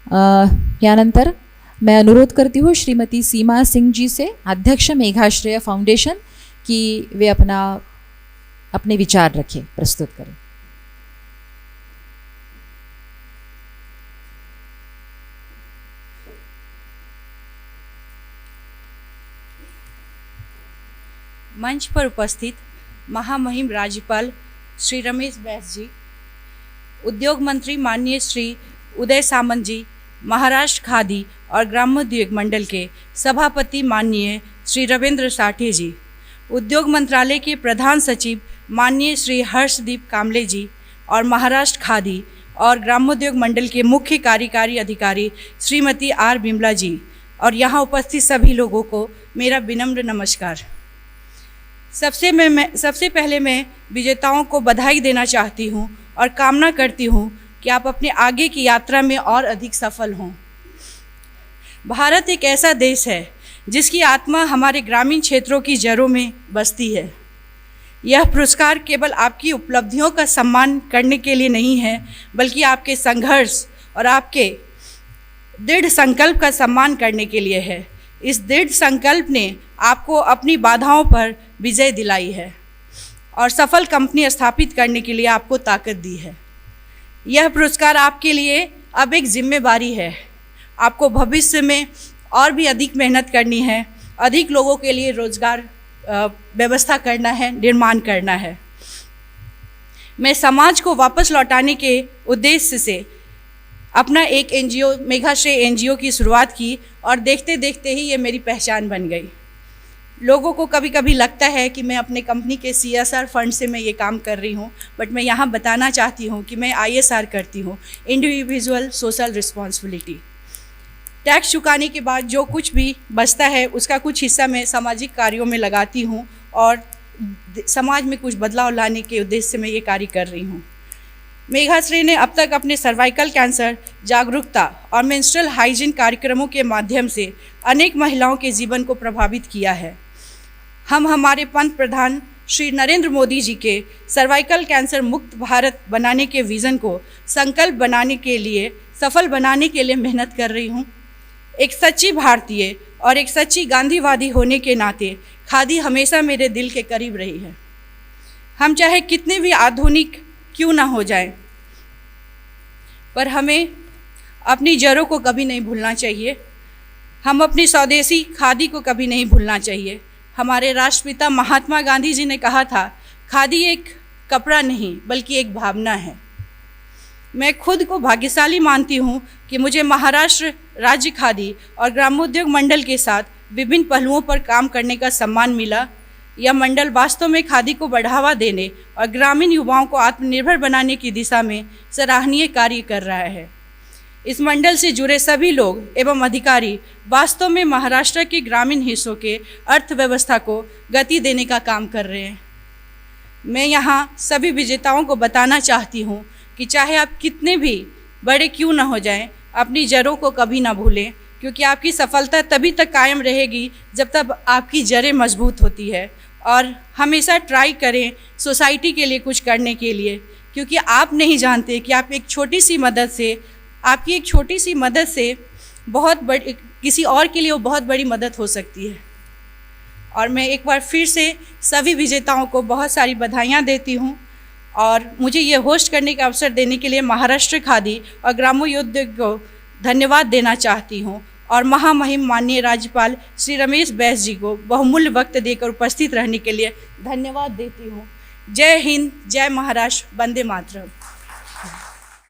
यानंतर मैं अनुरोध करती हूँ श्रीमती सीमा सिंह जी से, अध्यक्ष मेघाश्रय फाउंडेशन, कि वे अपने विचार रखें, प्रस्तुत करें। मंच पर उपस्थित महामहिम राज्यपाल श्री रमेश बैस जी, उद्योग मंत्री माननीय श्री उदय सामंत जी, महाराष्ट्र खादी और ग्रामोद्योग मंडल के सभापति माननीय श्री रविंद्र साठे जी, उद्योग मंत्रालय के प्रधान सचिव माननीय श्री हर्षदीप कामले जी और महाराष्ट्र खादी और ग्रामोद्योग मंडल के मुख्य कार्यकारी अधिकारी श्रीमती आर बिमला जी, और यहाँ उपस्थित सभी लोगों को मेरा विनम्र नमस्कार। सबसे पहले मैं विजेताओं को बधाई देना चाहती हूँ और कामना करती हूँ कि आप अपने आगे की यात्रा में और अधिक सफल हों। भारत एक ऐसा देश है जिसकी आत्मा हमारे ग्रामीण क्षेत्रों की जड़ों में बसती है। यह पुरस्कार केवल आपकी उपलब्धियों का सम्मान करने के लिए नहीं है, बल्कि आपके संघर्ष और आपके दृढ़ संकल्प का सम्मान करने के लिए है। इस दृढ़ संकल्प ने आपको अपनी बाधाओं पर विजय दिलाई है और सफल कंपनी स्थापित करने के लिए आपको ताकत दी है। यह पुरस्कार आपके लिए अब एक जिम्मेदारी है। आपको भविष्य में और भी अधिक मेहनत करनी है, अधिक लोगों के लिए रोजगार व्यवस्था करना है, निर्माण करना है। मैं समाज को वापस लौटाने के उद्देश्य से अपना एक एनजीओ मेघाश्रय एनजीओ की शुरुआत की और देखते देखते ही ये मेरी पहचान बन गई। लोगों को कभी कभी लगता है कि मैं अपने कंपनी के CSR फंड से मैं ये काम कर रही हूँ, बट मैं यहाँ बताना चाहती हूँ कि मैं ISR करती हूँ, इंडिविजुअल सोशल रिस्पॉन्सिबिलिटी। टैक्स चुकाने के बाद जो कुछ भी बचता है उसका कुछ हिस्सा मैं सामाजिक कार्यों में लगाती हूँ और समाज में कुछ बदलाव लाने के उद्देश्य से मैं ये कार्य कर रही हूँ। मेघाश्रय ने अब तक अपने सर्वाइकल कैंसर जागरूकता और मेंस्ट्रुअल हाइजीन कार्यक्रमों के माध्यम से अनेक महिलाओं के जीवन को प्रभावित किया है। हम हमारे पंत प्रधान श्री नरेंद्र मोदी जी के सर्वाइकल कैंसर मुक्त भारत बनाने के विज़न को संकल्प बनाने के लिए, सफल बनाने के लिए मेहनत कर रही हूँ। एक सच्ची भारतीय और एक सच्ची गांधीवादी होने के नाते खादी हमेशा मेरे दिल के करीब रही है। हम चाहे कितने भी आधुनिक क्यों ना हो जाए, पर हमें अपनी जड़ों को कभी नहीं भूलना चाहिए। हम अपनी स्वदेशी खादी को कभी नहीं भूलना चाहिए। हमारे राष्ट्रपिता महात्मा गांधी जी ने कहा था, खादी एक कपड़ा नहीं बल्कि एक भावना है। मैं खुद को भाग्यशाली मानती हूँ कि मुझे महाराष्ट्र राज्य खादी और ग्रामोद्योग मंडल के साथ विभिन्न पहलुओं पर काम करने का सम्मान मिला। यह मंडल वास्तव में खादी को बढ़ावा देने और ग्रामीण युवाओं को आत्मनिर्भर बनाने की दिशा में सराहनीय कार्य कर रहा है। इस मंडल से जुड़े सभी लोग एवं अधिकारी वास्तव में महाराष्ट्र के ग्रामीण हिस्सों के अर्थव्यवस्था को गति देने का काम कर रहे हैं। मैं यहाँ सभी विजेताओं को बताना चाहती हूँ कि चाहे आप कितने भी बड़े क्यों ना हो जाएं, अपनी जड़ों को कभी ना भूलें, क्योंकि आपकी सफलता तभी तक कायम रहेगी जब तक आपकी जड़ें मजबूत होती है। और हमेशा ट्राई करें सोसाइटी के लिए कुछ करने के लिए, क्योंकि आप नहीं जानते कि आप एक छोटी सी मदद से, आपकी एक छोटी सी मदद से बहुत बड़ी किसी और के लिए वो बहुत बड़ी मदद हो सकती है। और मैं एक बार फिर से सभी विजेताओं को बहुत सारी बधाइयाँ देती हूँ और मुझे ये होस्ट करने का अवसर देने के लिए महाराष्ट्र खादी और ग्रामोद्योग को धन्यवाद देना चाहती हूँ और महामहिम माननीय राज्यपाल श्री रमेश बैस जी को बहुमूल्य वक्त देकर उपस्थित रहने के लिए धन्यवाद देती हूँ। जय हिंद, जय महाराष्ट्र, वंदे मातरम।